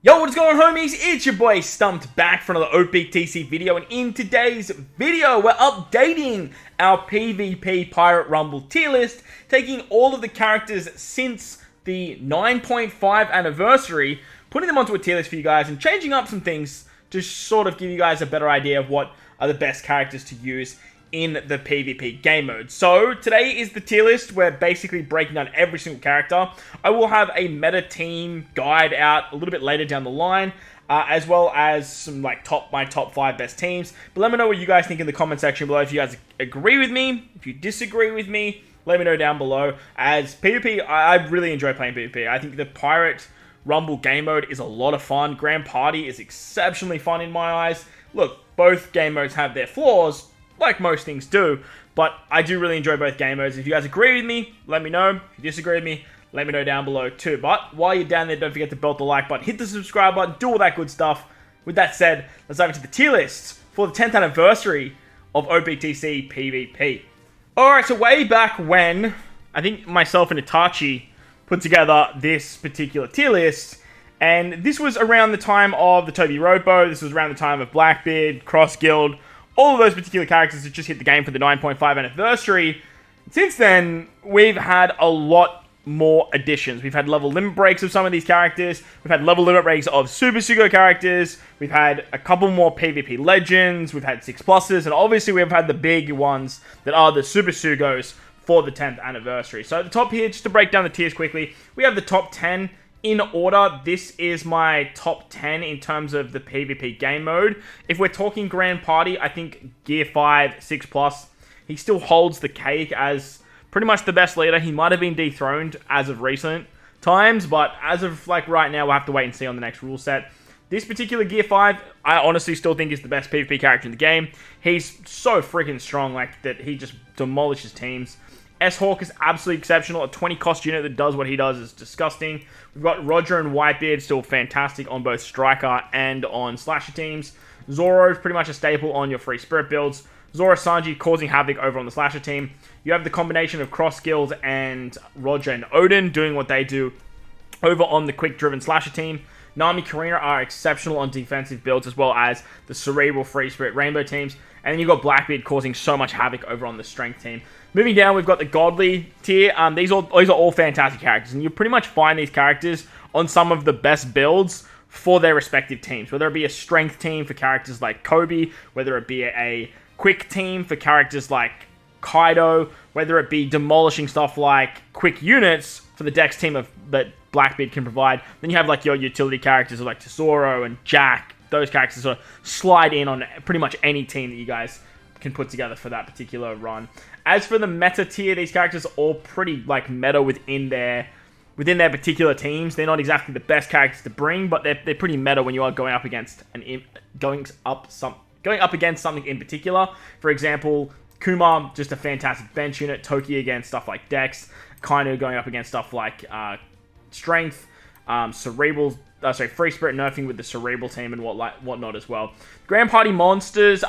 Yo, what's going on, homies? It's your boy Stumped back for another OPTC video, and in today's video, we're updating our PvP Pirate Rumble tier list, taking all of the characters since the 9.5 anniversary, putting them onto a tier list for you guys, and changing up some things to sort of give you guys a better idea of what are the best characters to use in the PvP game mode. So today is the tier list. We're basically breaking down every single character. I will have a meta team guide out a little bit later down the line, as well as some my top 5 best teams. But let me know what you guys think in the comment section below. If you guys agree with me, if you disagree with me, let me know down below. As PvP, I really enjoy playing PvP. I think the Pirate Rumble game mode is a lot of fun. Grand Party is exceptionally fun in my eyes. Look, both game modes have their flaws, like most things do, but I do really enjoy both game modes. If you guys agree with me, let me know. If you disagree with me, let me know down below too. But while you're down there, don't forget to belt the like button, hit the subscribe button, do all that good stuff. With that said, let's dive into the tier list for the 10th anniversary of OPTC PvP. Alright, so way back when, I think myself and Itachi put together this particular tier list, and this was around the time of the Toby Robo, this was around the time of Blackbeard, Cross Guild, all of those particular characters that just hit the game for the 9.5 anniversary. Since then, we've had a lot more additions. We've had level limit breaks of some of these characters. We've had level limit breaks of Super Sugo characters. We've had a couple more PvP Legends. We've had 6+s. And obviously, we've had the big ones that are the Super Sugos for the 10th anniversary. So at the top here, just to break down the tiers quickly, we have the top 10 in order. This is my top 10 in terms of the PvP game mode. If we're talking Grand Party, I think Gear 5, 6+, he still holds the cake as pretty much the best leader. He might have been dethroned as of recent times, but as of like right now, we'll have to wait and see on the next rule set. This particular Gear 5, I honestly still think is the best PvP character in the game. He's so freaking strong, like that he just demolishes teams. S-Hawk is absolutely exceptional. A 20 cost unit that does what he does is disgusting. We've got Roger and Whitebeard still fantastic on both Striker and on Slasher teams. Zoro is pretty much a staple on your Free Spirit builds. Zoro Sanji causing havoc over on the Slasher team. You have the combination of Cross Guild and Roger and Odin doing what they do over on the quick-driven Slasher team. Nami Karina are exceptional on defensive builds, as well as the Cerebral Free Spirit Rainbow teams. And then you've got Blackbeard causing so much havoc over on the Strength team. Moving down, we've got the Godly tier. These are all fantastic characters, and you pretty much find these characters on some of the best builds for their respective teams. Whether it be a Strength team for characters like Kobe, whether it be a Quick team for characters like Kaido, whether it be demolishing stuff like Quick units for the Dex team that Blackbeard can provide. Then you have like your utility characters like Tesoro and Jack. Those characters sort of slide in on pretty much any team that you guys can put together for that particular run. As for the meta tier, these characters are all pretty like meta within their particular teams. They're not exactly the best characters to bring, but they're pretty meta when you are going up against something in particular. For example, Kuma, just a fantastic bench unit. Toki against stuff like Dex. Kainu going up against stuff like Strength, Free Spirit nerfing with the Cerebral team and whatnot as well. Grand Party monsters,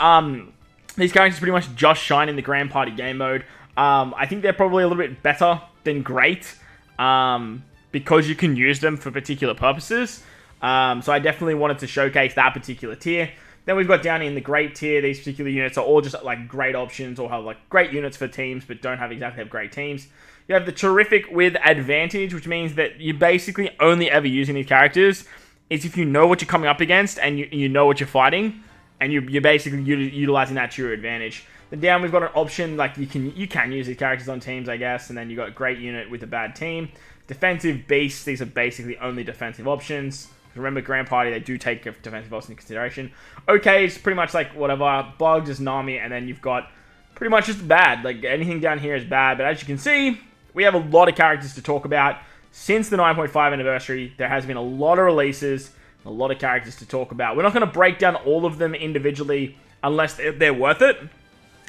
these characters pretty much just shine in the Grand Party game mode. I think they're probably a little bit better than great, because you can use them for particular purposes. So I definitely wanted to showcase that particular tier. Then we've got down in the great tier, these particular units are all just like great options, or have like great units for teams, but don't have great teams. You have the Terrific with Advantage, which means that you're basically only ever using these characters is if you know what you're coming up against and you know what you're fighting, and you're basically utilizing that to your advantage. Then down we've got an option like you can use these characters on teams, I guess, and then you got Great Unit with a bad team. Defensive Beasts, these are basically only defensive options. Remember, Grand Party, they do take defensive options into consideration. Okay, it's pretty much like whatever. Bugs is Nami, and then you've got pretty much just bad. Like, anything down here is bad, but as you can see, we have a lot of characters to talk about. Since the 9.5 anniversary, there has been a lot of releases, a lot of characters to talk about. We're not going to break down all of them individually unless they're worth it,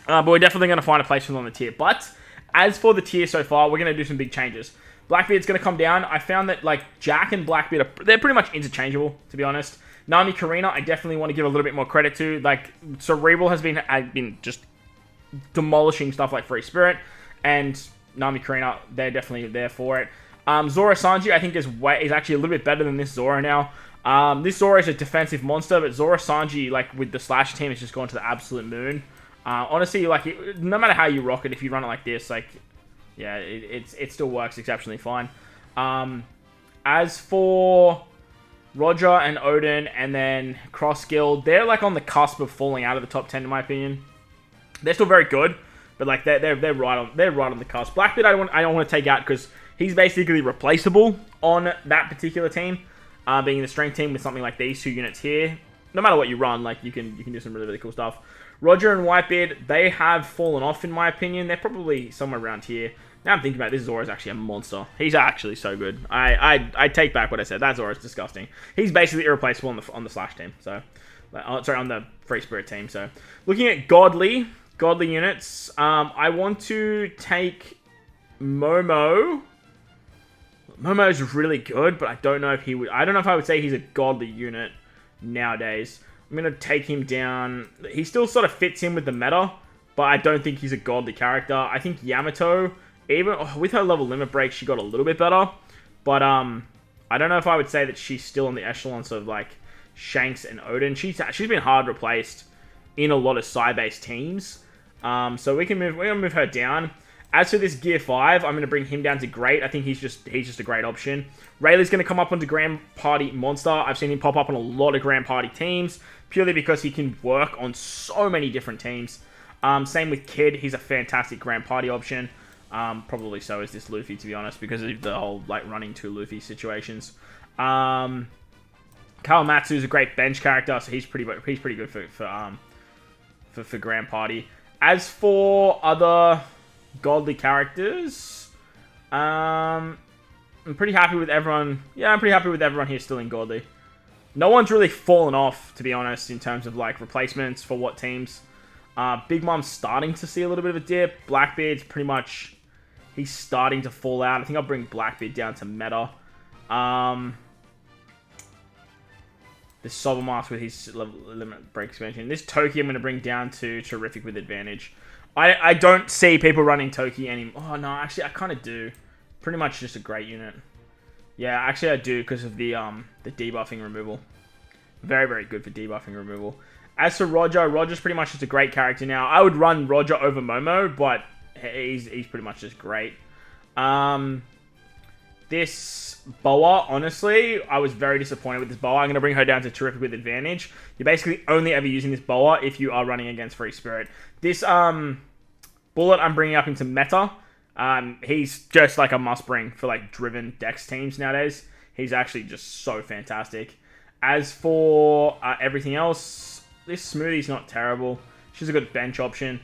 but we're definitely going to find a place for them on the tier. But as for the tier so far, we're going to do some big changes. Blackbeard's going to come down. I found that like Jack and Blackbeard, they're pretty much interchangeable, to be honest. Nami Karina, I definitely want to give a little bit more credit to. Like, Cerebral has been just demolishing stuff like Free Spirit, and Nami Karina, they're definitely there for it. Zoro Sanji, I think, is actually a little bit better than this Zoro now. This Zora is a defensive monster, but Zora Sanji, like, with the Slash team, has just gone to the absolute moon. Honestly, like, no matter how you rock it, if you run it like this, like, yeah, it still works exceptionally fine. As for Roger and Odin and then Cross Guild, they're, like, on the cusp of falling out of the top 10, in my opinion. They're still very good, but, like, they're right on the cusp. Blackbeard, I don't want to take out because he's basically replaceable on that particular team. Being the strength team with something like these two units here, no matter what you run, like, you can do some really, really cool stuff. Roger and Whitebeard, they have fallen off, in my opinion. They're probably somewhere around here. Now I'm thinking about it, this Zora is actually a monster. He's actually so good. I take back what I said. That Zora is disgusting. He's basically irreplaceable on the Slash team. So, sorry, on the Free Spirit team. So, looking at godly units, I want to take Momo. Momo's really good, but I don't know if I would say he's a godly unit nowadays. I'm going to take him down. He still sort of fits in with the meta, but I don't think he's a godly character. I think Yamato, even with her level limit break, she got a little bit better. But I don't know if I would say that she's still in the echelons of, like, Shanks and Odin. She's been hard replaced in a lot of Psy-based teams. So we're gonna move her down. As for this Gear 5, I'm going to bring him down to Great. I think he's just a great option. Rayleigh's going to come up onto Grand Party Monster. I've seen him pop up on a lot of Grand Party teams, purely because he can work on so many different teams. Same with Kid. He's a fantastic Grand Party option. Probably so is this Luffy, to be honest, because of the whole, like, running two Luffy situations. Kawamatsu is a great bench character, so he's pretty good for Grand Party. As for other godly characters, I'm pretty happy with everyone. Yeah, I'm pretty happy with everyone here still in godly. No one's really fallen off, to be honest, in terms of, like, replacements for what teams. Big Mom's starting to see a little bit of a dip. Blackbeard's pretty much, he's starting to fall out. I think I'll bring Blackbeard down to meta. This Sobermask with his limit break expansion. This Toki I'm going to bring down to Terrific with advantage. I don't see people running Toki anymore. Oh, no, actually, I kind of do. Pretty much just a great unit. Yeah, actually, I do because of the debuffing removal. Very, very good for debuffing removal. As for Roger, Roger's pretty much just a great character now. I would run Roger over Momo, but he's pretty much just great. This Boa, honestly, I was very disappointed with this Boa. I'm going to bring her down to Terrific with advantage. You're basically only ever using this Boa if you are running against Free Spirit. This Bullet I'm bringing up into meta. He's just like a must-bring for, like, driven Dex teams nowadays. He's actually just so fantastic. As for everything else, this Smoothie's not terrible. She's a good bench option.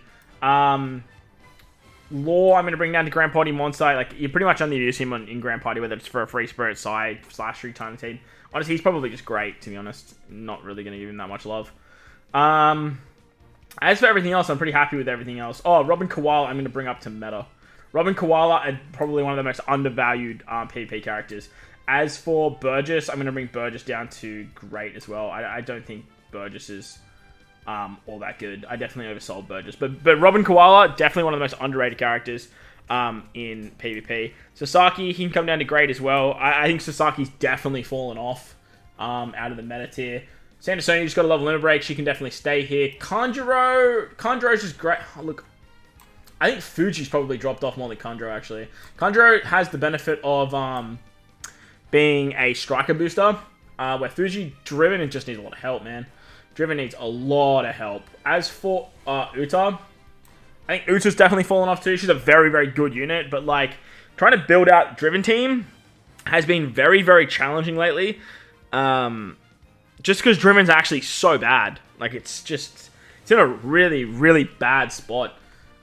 Law, I'm going to bring down to Grand Party Monster. Like, you pretty much only use him in Grand Party, whether it's for a Free Spirit side / 3-time team. Honestly, he's probably just great, to be honest. Not really going to give him that much love. As for everything else, I'm pretty happy with everything else. Oh, Robin Koala, I'm going to bring up to meta. Robin Koala is probably one of the most undervalued PvP characters. As for Burgess, I'm going to bring Burgess down to Great as well. I don't think Burgess is all that good. I definitely oversold Burgess. But Robin Koala, definitely one of the most underrated characters in PvP. Sasaki, he can come down to Great as well. I think Sasaki's definitely fallen off out of the meta tier. Sanderson, just got a level limit break. She can definitely stay here. Kanjuro's just great. Oh, look, I think Fuji's probably dropped off more than Kanjuro, actually. Kanjuro has the benefit of being a striker booster, where Fuji driven and just needs a lot of help, man. Driven needs a lot of help. As for Uta, I think Uta's definitely fallen off too. She's a very, very good unit, but, like, trying to build out Driven team has been very, very challenging lately. Just because Driven's actually so bad. Like, it's in a really, really bad spot.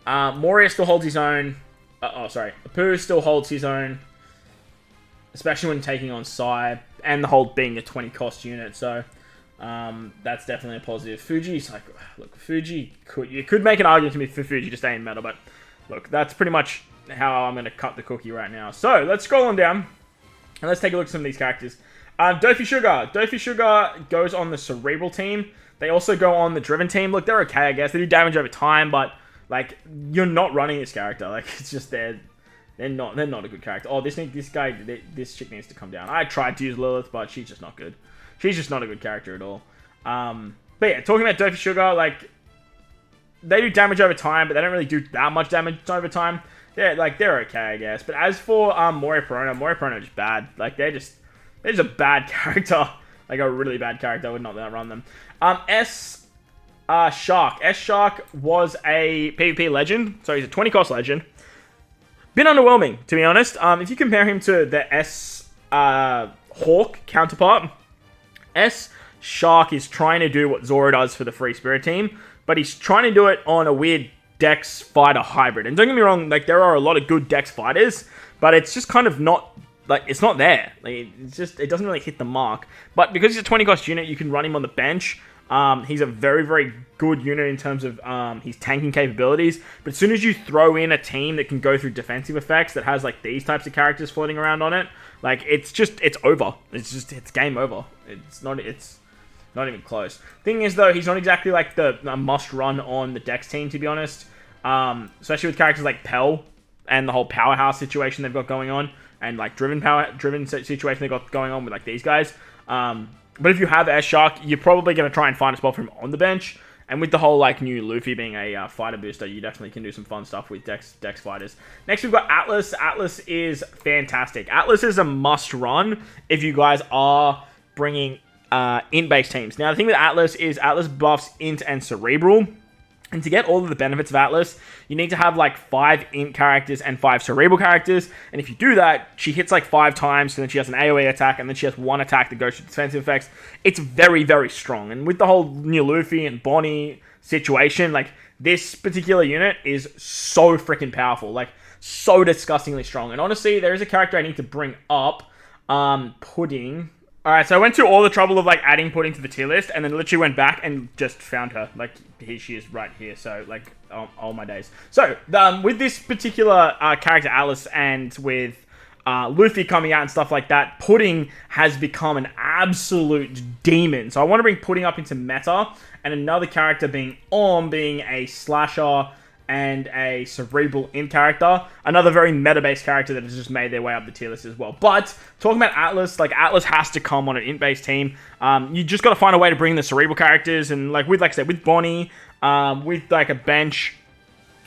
Moria still holds his own. Apu still holds his own. Especially when taking on Sai. And the whole being a 20 cost unit. So, that's definitely a positive. Fuji's like, look, you could make an argument to me for Fuji to stay in meta. But, look, that's pretty much how I'm going to cut the cookie right now. So, let's scroll on down. And let's take a look at some of these characters. Dofi Sugar. Dofi Sugar goes on the Cerebral team. They also go on the Driven team. Look, they're okay, I guess. They do damage over time, but, like, you're not running this character. Like, it's just they're not a good character. Oh, this chick needs to come down. I tried to use Lilith, but she's just not good. She's just not a good character at all. But yeah, talking about Dopey Sugar, like, they do damage over time, but they don't really do that much damage over time. Yeah, like, they're okay, I guess. But as for Moria Perona are just bad. Like, they're just a bad character. Like, a really bad character. I would not run them. Shark. S-Shark was a PvP legend. So he's a 20 cost legend. Bit underwhelming, to be honest. If you compare him to the Hawk counterpart, Shark is trying to do what Zora does for the Free Spirit team, but he's trying to do it on a weird Dex fighter hybrid. And don't get me wrong, like, there are a lot of good Dex fighters, but it's just kind of not, like, it's not there. Like, it's just, it doesn't really hit the mark. But because he's a 20 cost unit, you can run him on the bench. He's a very, very good unit in terms of his tanking capabilities. But as soon as you throw in a team that can go through defensive effects that has, like, these types of characters floating around on it, like, it's over. It's game over. It's not even close. Thing is, though, he's not exactly, like, the must run on the Dex team, to be honest. Especially with characters like Pell and the whole powerhouse situation they've got going on, and, like, driven situation they've got going on with, like, these guys. But if you have S-Shark, you're probably going to try and find a spot for him on the bench. And with the whole, like, new Luffy being a fighter booster, you definitely can do some fun stuff with Dex fighters. Next, we've got Atlas. Atlas is fantastic. Atlas is a must-run if you guys are bringing int-based teams. Now, the thing with Atlas is Atlas buffs int and cerebral. And to get all of the benefits of Atlas, you need to have, like, 5 int characters and 5 cerebral characters. And if you do that, she hits, like, 5 times, so then she has an AoE attack, and then she has 1 attack that goes to defensive effects. It's very, very strong. And with the whole new Luffy and Bonnie situation, like, this particular unit is so freaking powerful. Like, so disgustingly strong. And honestly, there is a character I need to bring up. Pudding. Alright, so I went through all the trouble of, like, adding Pudding to the tier list, and then literally went back and just found her. Like, here she is right here, so, like, all my days. So, with this particular character, Alice, and with Luffy coming out and stuff like that, Pudding has become an absolute demon. So I want to bring Pudding up into meta, and another character being being a slasher and a cerebral int character. Another very meta-based character that has just made their way up the tier list as well. But, talking about Atlas, like, Atlas has to come on an int-based team. You just got to find a way to bring the cerebral characters, and, like I said, with Bonnie, with, like, a bench,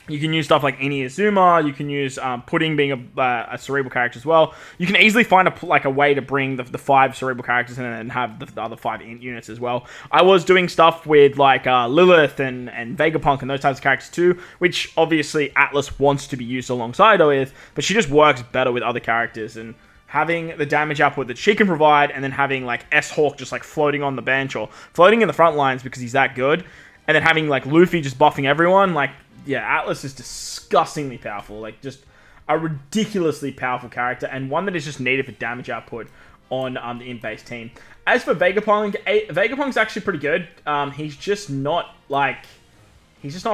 you can use stuff like Inuyasuma, you can use Pudding being a cerebral character as well. You can easily find a way to bring the 5 cerebral characters in and have the other 5 int units as well. I was doing stuff with, like, Lilith and Vegapunk and those types of characters too, which obviously Atlas wants to be used alongside with, but she just works better with other characters. And having the damage output that she can provide, and then having, like, S-Hawk just, like, floating on the bench or floating in the front lines because he's that good, and then having, like, Luffy just buffing everyone, like, yeah, Atlas is disgustingly powerful. Like, just a ridiculously powerful character, and one that is just needed for damage output on the int-based team. As for Vegapunk, Vegapunk's actually pretty good. He's just not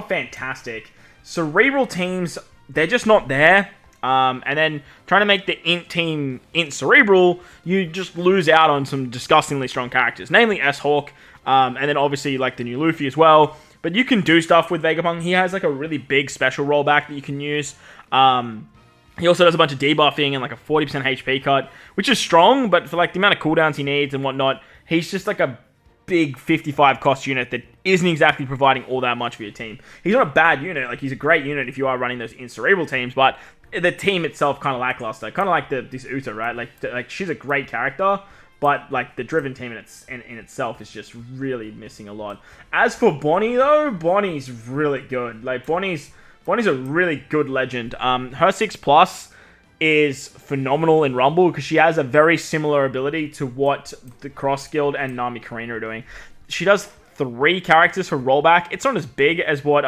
fantastic. Cerebral teams, they're just not there. And then trying to make the int team int cerebral, you just lose out on some disgustingly strong characters, namely S-Hawk, and then obviously, like, the new Luffy as well. But you can do stuff with Vegapunk. He has, like, a really big special rollback that you can use. He also does a bunch of debuffing and, like, a 40% HP cut, which is strong, but for, like, the amount of cooldowns he needs and whatnot, he's just, like, a big 55 cost unit that isn't exactly providing all that much for your team. He's not a bad unit. Like, he's a great unit if you are running those in-cerebral teams, but the team itself kind of lackluster. Kind of like this Uta, right? Like, she's a great character, but, like, the driven team in itself is just really missing a lot. As for Bonnie, though, Bonnie's really good. Like, Bonnie's a really good legend. Her 6+ is phenomenal in Rumble because she has a very similar ability to what the Cross Guild and Nami Karina are doing. She does 3 characters for rollback. It's not as big as what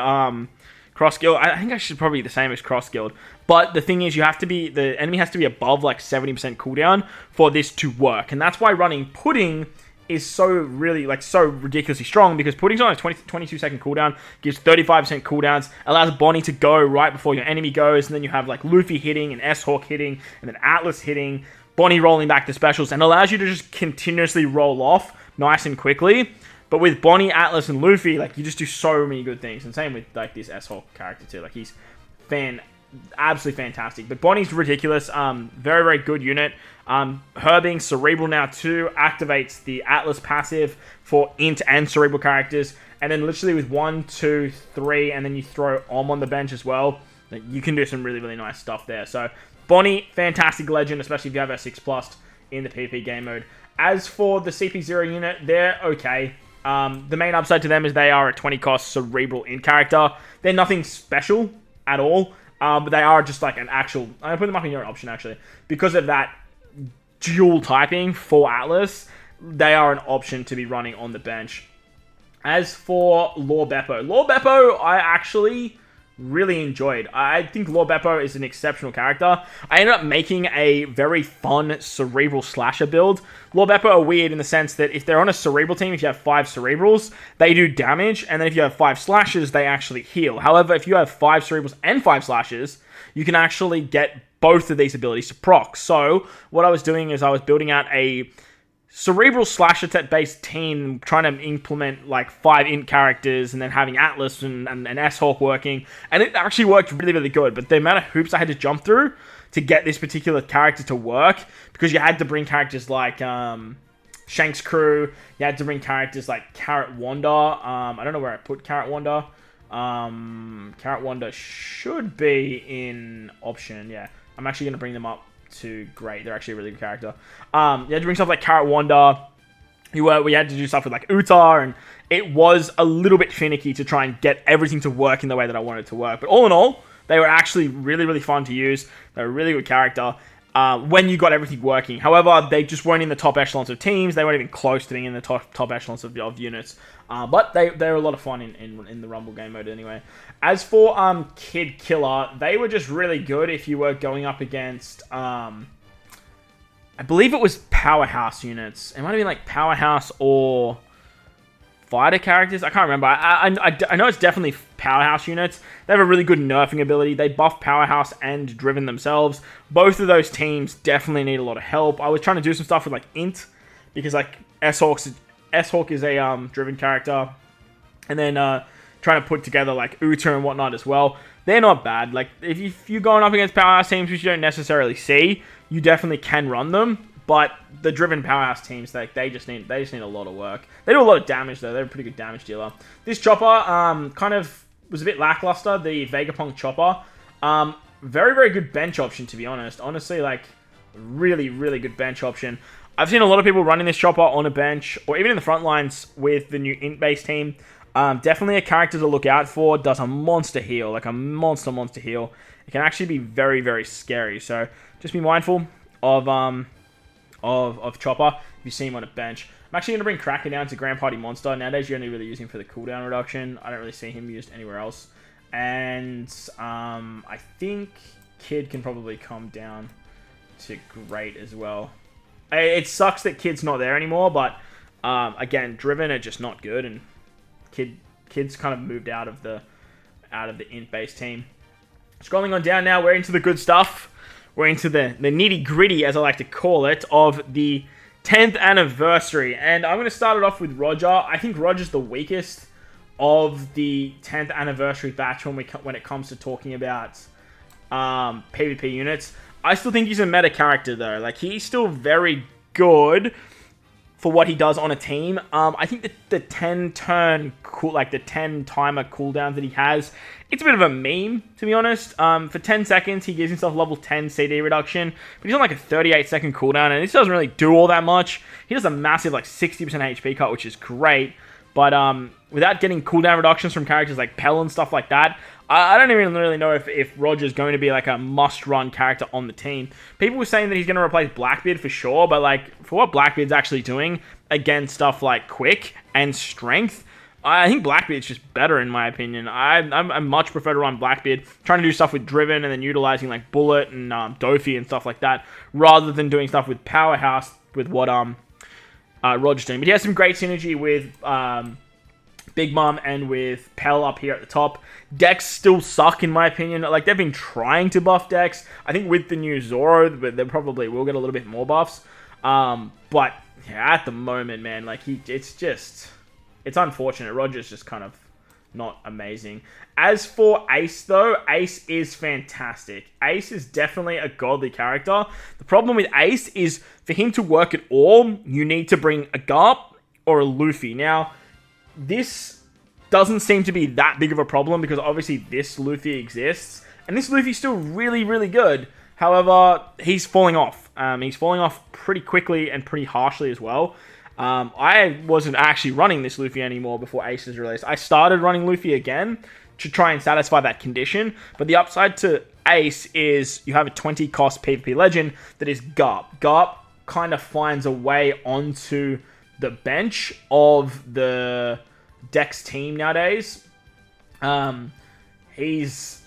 Cross Guild. I think I should probably be the same as Cross Guild. But the thing is, the enemy has to be above, like, 70% cooldown for this to work. And that's why running Pudding is so ridiculously strong, because Pudding's on a 22-second cooldown, gives 35% cooldowns, allows Bonnie to go right before your enemy goes, and then you have, like, Luffy hitting and S-Hawk hitting, and then Atlas hitting, Bonnie rolling back the specials, and allows you to just continuously roll off nice and quickly. But with Bonnie, Atlas, and Luffy, like, you just do so many good things. And same with, like, this S-Hawk character too. Like, he's fantastic. absolutely fantastic. But Bonnie's ridiculous. Very, very good unit. Her being cerebral now too activates the Atlas passive for int and cerebral characters. And then literally with 1, 2, 3, and then you throw on the bench as well, you can do some really, really nice stuff there. So Bonnie, fantastic legend, especially if you have her 6+ in the PvP game mode. As for the CP0 unit, they're okay. The main upside to them is they are a 20 cost cerebral int character. They're nothing special at all, but they are just like an actual... I'm going to put them up in your option, actually. Because of that dual typing for Atlas, they are an option to be running on the bench. As for Lord Beppo, I actually really enjoyed. I think Lord Beppo is an exceptional character. I ended up making a very fun cerebral slasher build. Lord Beppo are weird in the sense that if they're on a cerebral team, if you have 5 cerebrals, they do damage, and then if you have 5 slashes, they actually heal. However, if you have 5 cerebrals and 5 slashes, you can actually get both of these abilities to proc. So what I was doing is I was building out a cerebral slasher based team, trying to implement like 5 int characters and then having Atlas and S-Hawk working, and it actually worked really, really good. But the amount of hoops I had to jump through to get this particular character to work, because you had to bring characters like Shank's crew, you had to bring characters like Carrot Wanda. I don't know where I put Carrot Wanda. Carrot Wanda should be in option. Yeah, I'm actually going to bring them up to great. They're actually a really good character. You had to bring stuff like Carrot Wanda. We had to do stuff with like Utar, and it was a little bit finicky to try and get everything to work in the way that I wanted it to work. But all in all, they were actually really, really fun to use. They're a really good character when you got everything working. However, they just weren't in the top echelons of teams. They weren't even close to being in the top echelons of units. But they were a lot of fun in the Rumble game mode anyway. As for Kid Killer, they were just really good if you were going up against... I believe it was Powerhouse units. It might have been like Powerhouse or fighter characters. I can't remember. I know it's definitely Powerhouse units. They have a really good nerfing ability. They buff Powerhouse and Driven themselves. Both of those teams definitely need a lot of help. I was trying to do some stuff with like Int, because like S-Hawk is a Driven character. And then trying to put together like Uta and whatnot as well. They're not bad. Like if you're going up against Powerhouse teams which you don't necessarily see, you definitely can run them. But the Driven Powerhouse teams, they just need a lot of work. They do a lot of damage though. They're a pretty good damage dealer. This Chopper kind of was a bit lackluster. The Vegapunk Chopper, very, very good bench option, to be honest. Honestly, like really, really good bench option. I've seen a lot of people running this Chopper on a bench or even in the front lines with the new int-based team. Definitely a character to look out for. Does a monster heal, like a monster heal. It can actually be very, very scary. So just be mindful of Chopper if you see him on a bench. I'm actually going to bring Cracker down to Grand Party Monster. Nowadays, you only really use him for the cooldown reduction. I don't really see him used anywhere else. And I think Kid can probably come down to Great as well. It sucks that Kid's not there anymore, but again, Driven are just not good, and Kid's kind of moved out of the int-based team. Scrolling on down now, we're into the good stuff. We're into the nitty-gritty, as I like to call it, of the 10th anniversary. And I'm going to start it off with Roger. I think Roger's the weakest of the 10th anniversary batch when it comes to talking about PvP units. I still think he's a meta character, though. Like, he's still very good for what he does on a team. I think that the 10-timer cooldown that he has, it's a bit of a meme, to be honest. For 10 seconds, he gives himself level 10 CD reduction, but he's on like a 38-second cooldown, and this doesn't really do all that much. He does a massive like 60% HP cut, which is great, but without getting cooldown reductions from characters like Pell and stuff like that, I don't even really know if Roger's going to be like a must-run character on the team. People were saying that he's going to replace Blackbeard for sure, but like for what Blackbeard's actually doing against stuff like Quick and Strength, I think Blackbeard's just better in my opinion. I much prefer to run Blackbeard, trying to do stuff with Driven and then utilizing like Bullet and Dofi and stuff like that, rather than doing stuff with Powerhouse with what Roger's doing. But he has some great synergy with Big Mom and with Pell up here at the top. Decks still suck in my opinion. Like, they've been trying to buff decks. I think with the new Zoro, they probably will get a little bit more buffs. But yeah, at the moment, man, like it's unfortunate. Roger's just kind of not amazing. As for Ace, though, Ace is fantastic. Ace is definitely a godly character. The problem with Ace is, for him to work at all, you need to bring a Garp or a Luffy. Now, this doesn't seem to be that big of a problem, because obviously this Luffy exists, and this Luffy's still really, really good. However, he's falling off. He's falling off pretty quickly and pretty harshly as well. I wasn't actually running this Luffy anymore before Ace was released. I started running Luffy again to try and satisfy that condition. But the upside to Ace is you have a 20 cost PvP legend that is Garp. Garp kind of finds a way onto the bench of the Dex team nowadays. He's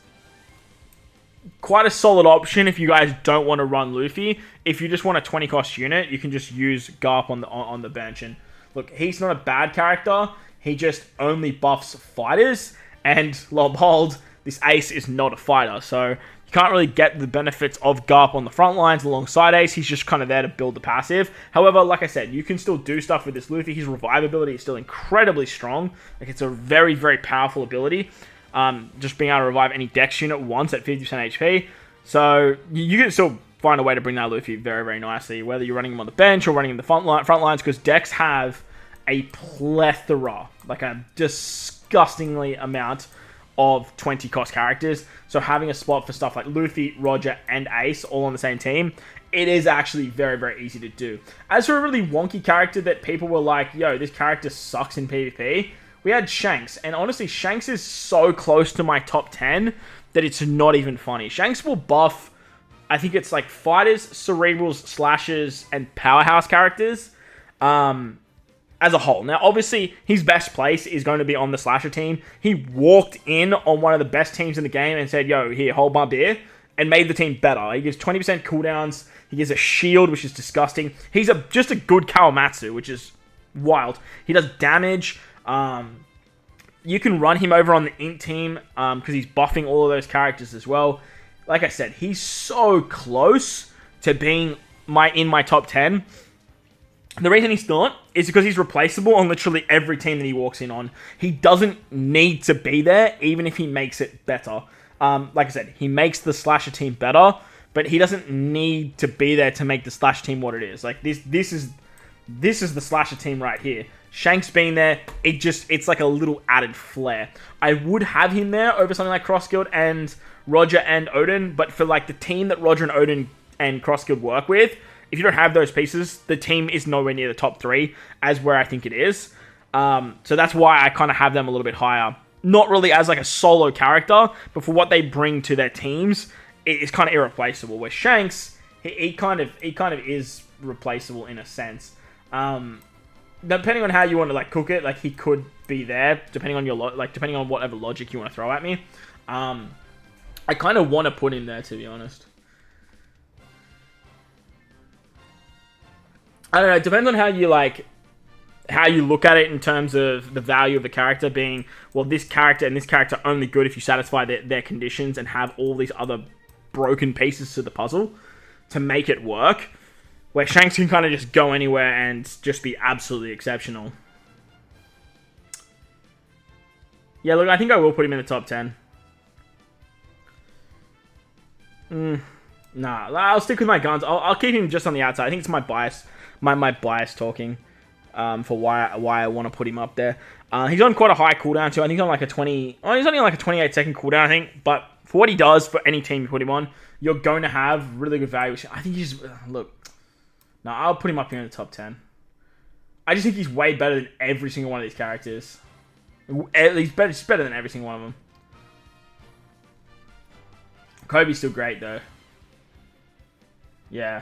quite a solid option if you guys don't want to run Luffy. If you just want a 20 cost unit, you can just use Garp on the bench. And look, he's not a bad character. He just only buffs fighters. And lo and behold, this Ace is not a fighter. So you can't really get the benefits of Garp on the front lines alongside Ace. He's just kind of there to build the passive. However, like I said, you can still do stuff with this Luffy. His revive ability is still incredibly strong. Like, it's a very, very powerful ability. Just being able to revive any Dex unit once at 50% HP. So you can still find a way to bring that Luffy very, very nicely, whether you're running him on the bench or running him the front lines, because Dex have a plethora, like a disgustingly amount of 20 cost characters. So having a spot for stuff like Luffy, Roger, and Ace all on the same team, it is actually very, very easy to do. As for a really wonky character that people were like, yo, this character sucks in PvP, we had Shanks. And honestly, Shanks is so close to my top 10 that it's not even funny. Shanks will buff, I think it's like fighters, cerebrals, slashers, and powerhouse characters as a whole. Now, obviously, his best place is going to be on the slasher team. He walked in on one of the best teams in the game and said, yo, here, hold my beer, and made the team better. He gives 20% cooldowns. He gives a shield, which is disgusting. He's just a good Kawamatsu, which is wild. He does damage. You can run him over on the Int team because he's buffing all of those characters as well. Like I said, he's so close to being in my top 10. The reason he's not is because he's replaceable on literally every team that he walks in on. He doesn't need to be there, even if he makes it better. Like I said, he makes the slasher team better, but he doesn't need to be there to make the slasher team what it is. Like this is the slasher team right here. Shanks being there, it's like a little added flair. I would have him there over something like Cross Guild and Roger and Odin, but for like the team that Roger and Odin and Cross Guild work with, if you don't have those pieces, the team is nowhere near the top 3 as where I think it is. So that's why I kind of have them a little bit higher. Not really as like a solo character, but for what they bring to their teams, it's kind of irreplaceable. Where Shanks, he kind of is replaceable in a sense. Depending on how you want to like cook it, like he could be there, depending on your depending on whatever logic you want to throw at me. I kind of want to put him there, to be honest. I don't know. It depends on how you look at it in terms of the value of the character being, well, this character and this character are only good if you satisfy their conditions and have all these other broken pieces to the puzzle to make it work. Where Shanks can kind of just go anywhere and just be absolutely exceptional. Yeah, look, I think I will put him in the top 10. Nah, I'll stick with my guns. I'll keep him just on the outside. I think it's my bias. My bias talking for why I want to put him up there. He's on quite a high cooldown too. I think he's on like a 20... Oh, he's only on like a 28-second cooldown, I think. But for what he does for any team you put him on, you're going to have really good value. I think he's... Look... No, I'll put him up here in the top 10. I just think he's way better than every single one of these characters. He's better than every single one of them. Kobe's still great, though. Yeah.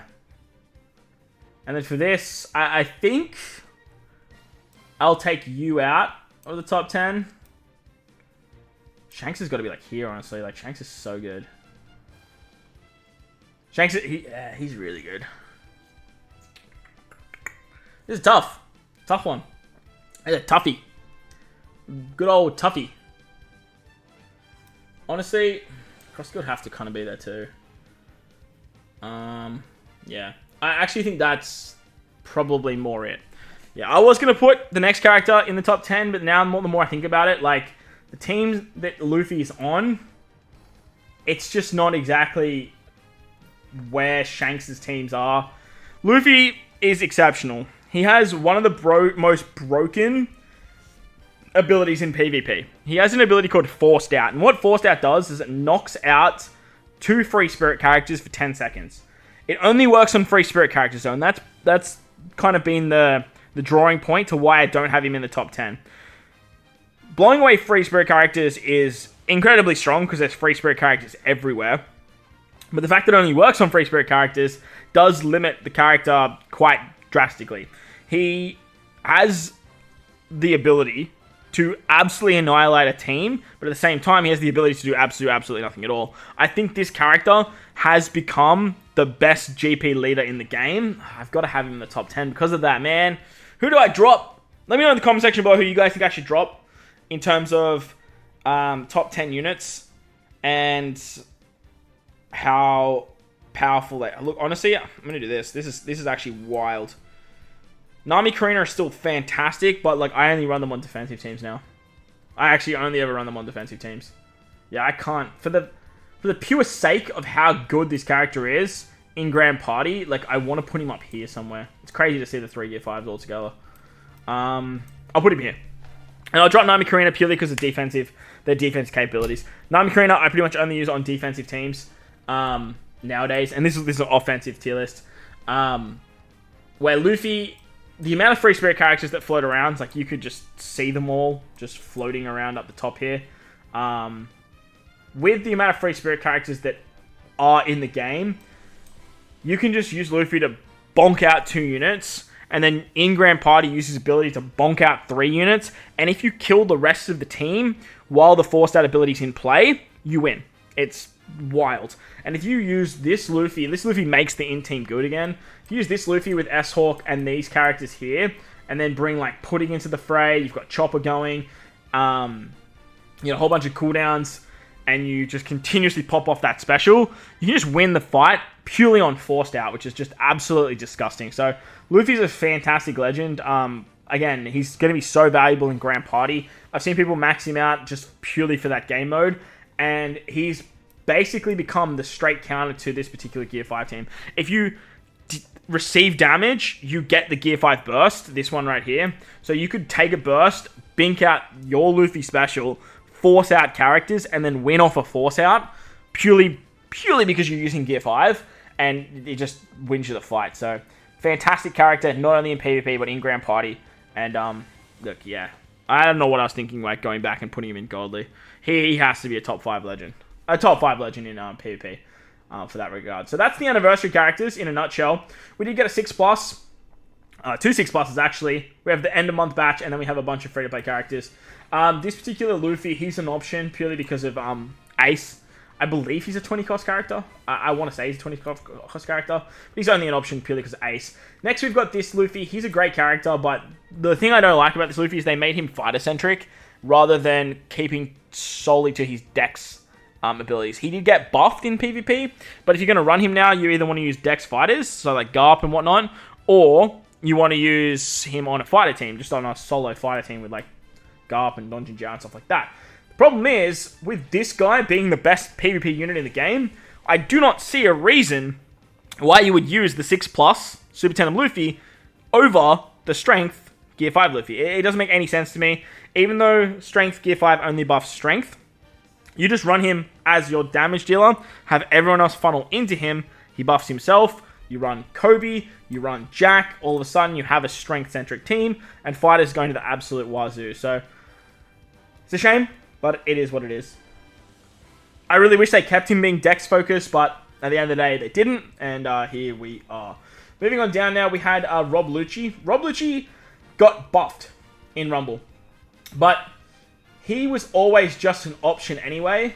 And then for this, I think I'll take you out of the top 10. Shanks has got to be like here, honestly. Like, Shanks is so good. Shanks, he's really good. This is tough. Tough one. It's a toughie. Good old toughie. Honestly, Cross Guild have to kind of be there too. Yeah. I actually think that's probably more it. Yeah, I was going to put the next character in the top 10, but now the more I think about it, like, the team that Luffy is on, it's just not exactly where Shanks' teams are. Luffy is exceptional. He has one of the most broken abilities in PvP. He has an ability called Forced Out. And what Forced Out does is it knocks out 2 free spirit characters for 10 seconds. It only works on free spirit characters, though. And that's kind of been the drawing point to why I don't have him in the top 10. Blowing away free spirit characters is incredibly strong because there's free spirit characters everywhere. But the fact that it only works on free spirit characters does limit the character quite drastically. He has the ability to absolutely annihilate a team, but at the same time, he has the ability to do absolutely nothing at all. I think this character has become the best GP leader in the game. I've got to have him in the top 10 because of that, man. Who do I drop? Let me know in the comment section below who you guys think I should drop in terms of top 10 units and how powerful they look. Honestly, I'm going to do this. This is actually wild. Nami Karina are still fantastic, but like I only run them on defensive teams now. I actually only ever run them on defensive teams. Yeah, I can't. For the pure sake of how good this character is in Grand Party, like I want to put him up here somewhere. It's crazy to see the 3 Gear 5s all together. I'll put him here. And I'll drop Nami Karina purely because of their defense capabilities. Nami Karina I pretty much only use on defensive teams nowadays. And this is an offensive tier list. Where Luffy, the amount of free spirit characters that float around, like you could just see them all just floating around up the top here. With the amount of free spirit characters that are in the game, you can just use Luffy to bonk out 2 units, and then in Grand Party use his ability to bonk out 3 units, and if you kill the rest of the team while the Forced Out ability is in play, you win. It's wild. And if you use this Luffy makes the in-team good again. If you use this Luffy with S-Hawk and these characters here, and then bring like Pudding into the fray, you've got Chopper going, a whole bunch of cooldowns, and you just continuously pop off that special, you can just win the fight purely on Forced Out, which is just absolutely disgusting. So Luffy's a fantastic legend. Again, he's going to be so valuable in Grand Party. I've seen people max him out just purely for that game mode, and he's basically become the straight counter to this particular Gear 5 team. If you receive damage, you get the Gear 5 burst, this one right here. So you could take a burst, bink out your Luffy special, force out characters, and then win off a force out purely because you're using Gear 5, and it just wins you the fight. So fantastic character, not only in PvP but in Grand Party. And look, yeah, I don't know what I was thinking, like going back and putting him in Godly. He has to be a top 5 legend, in PvP for that regard. So that's the anniversary characters in a nutshell. We did get a 6+, 2 6+s actually. We have the end of month batch, and then we have a bunch of free to play characters. This particular Luffy, he's an option purely because of Ace. I believe he's a 20 cost character. I want to say he's a 20 cost character, but he's only an option purely because of Ace. Next, we've got this Luffy. He's a great character, but the thing I don't like about this Luffy is they made him fighter-centric rather than keeping solely to his Dex abilities. He did get buffed in PvP, but if you're going to run him now, you either want to use Dex fighters, so like Garp and whatnot, or you want to use him on a fighter team, just on a solo fighter team with like Garp and Donjin Jiao and stuff like that. Problem is, with this guy being the best PvP unit in the game, I do not see a reason why you would use the 6+ Super Tandem Luffy over the Strength Gear 5 Luffy. It doesn't make any sense to me. Even though Strength Gear 5 only buffs Strength, you just run him as your damage dealer, have everyone else funnel into him, he buffs himself, you run Kobe, you run Jack, all of a sudden you have a Strength-centric team, and fighters going to the absolute wazoo. So, it's a shame, but it is what it is. I really wish they kept him being Dex focused, but at the end of the day, they didn't, and here we are. Moving on down now, we had Rob Lucci. Rob Lucci got buffed in Rumble, but he was always just an option anyway,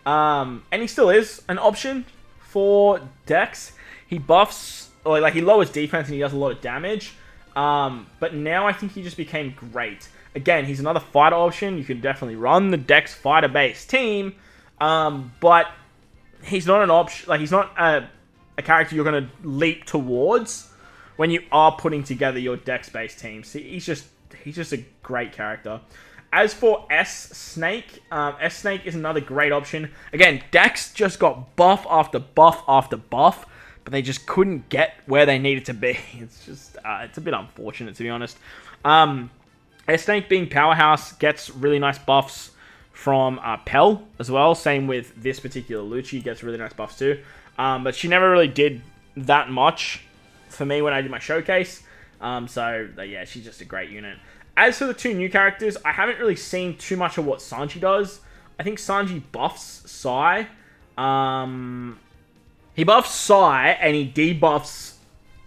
and he still is an option for Dex. He buffs, or like he lowers defense and he does a lot of damage, but now I think he just became great. Again, he's another fighter option. You can definitely run the Dex fighter-based team, but he's not an option. Like he's not a character you're going to leap towards when you are putting together your Dex-based team. So he's just a great character. As for S-Snake, S-Snake is another great option. Again, Dex just got buff after buff after buff, but they just couldn't get where they needed to be. It's just, it's a bit unfortunate, to be honest. S-Snake being Powerhouse gets really nice buffs from Pell as well. Same with this particular Lucci, gets really nice buffs too. But she never really did that much for me when I did my showcase. So, yeah, she's just a great unit. As for the two new characters, I haven't really seen too much of what Sanji does. I think Sanji buffs Sai. He buffs Sai and he debuffs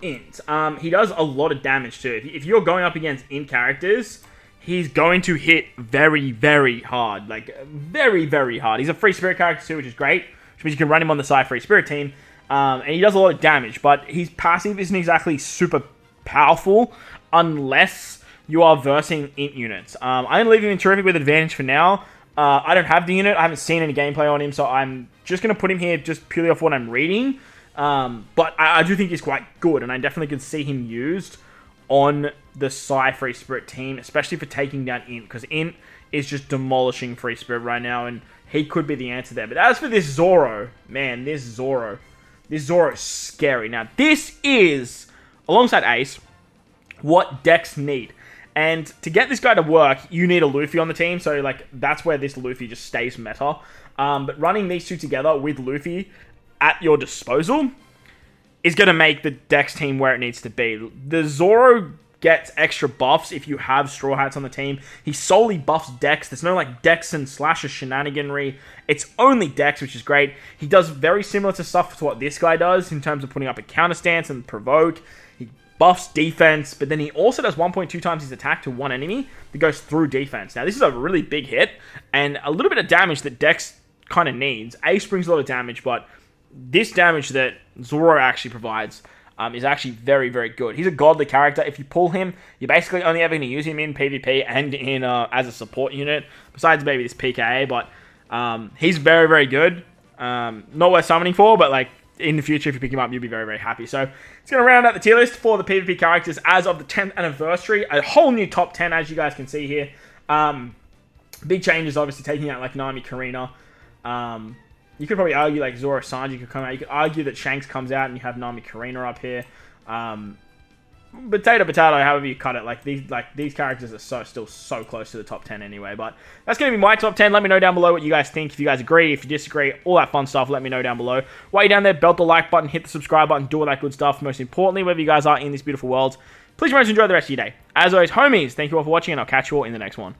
Int. He does a lot of damage too. If you're going up against Int characters, he's going to hit very, very hard. Like, very, very hard. He's a free spirit character too, which is great. Which means you can run him on the Sai free spirit team. And he does a lot of damage, but his passive isn't exactly super powerful unless you are versing Int units. I'm going to leave him in Terrific with advantage for now. I don't have the unit. I haven't seen any gameplay on him, so I'm just going to put him here just purely off what I'm reading. But I do think he's quite good, and I definitely could see him used on the Sai Free Spirit team, especially for taking down Int, because Int is just demolishing Free Spirit right now, and he could be the answer there. But as for this Zoro, man, this Zoro is scary. Now, this is, alongside Ace, what decks need. And to get this guy to work, you need a Luffy on the team. So, like, that's where this Luffy just stays meta. But running these two together with Luffy at your disposal is going to make the Dex team where it needs to be. The Zoro gets extra buffs if you have Straw Hats on the team. He solely buffs Dex. There's no, like, Dex and Slasher shenaniganry. It's only Dex, which is great. He does very similar to stuff to what this guy does in terms of putting up a counter stance and provoke. He buffs defense, but then he also does 1.2 times his attack to one enemy that goes through defense. Now, this is a really big hit, and a little bit of damage that Dex kind of needs. Ace brings a lot of damage, but this damage that Zoro actually provides is actually very, very good. He's a godly character. If you pull him, you're basically only ever going to use him in PvP and in as a support unit, besides maybe this PKA, but he's very, very good. Not worth summoning for, but like in the future, if you pick him up, you'll be very, very happy. So it's going to round out the tier list for the PvP characters as of the 10th anniversary. A whole new top 10, as you guys can see here. Big changes, obviously, taking out like Nami, Karina. You could probably argue like Zoro Sanji could come out. You could argue that Shanks comes out and you have Nami Karina up here. Potato, however you cut it. Like these characters are still so close to the top 10 anyway. But that's going to be my top 10. Let me know down below what you guys think. If you guys agree, if you disagree, all that fun stuff, let me know down below. While you're down there, belt the like button, hit the subscribe button, do all that good stuff. Most importantly, wherever you guys are in this beautiful world, please remember to enjoy the rest of your day. As always, homies, thank you all for watching, and I'll catch you all in the next one.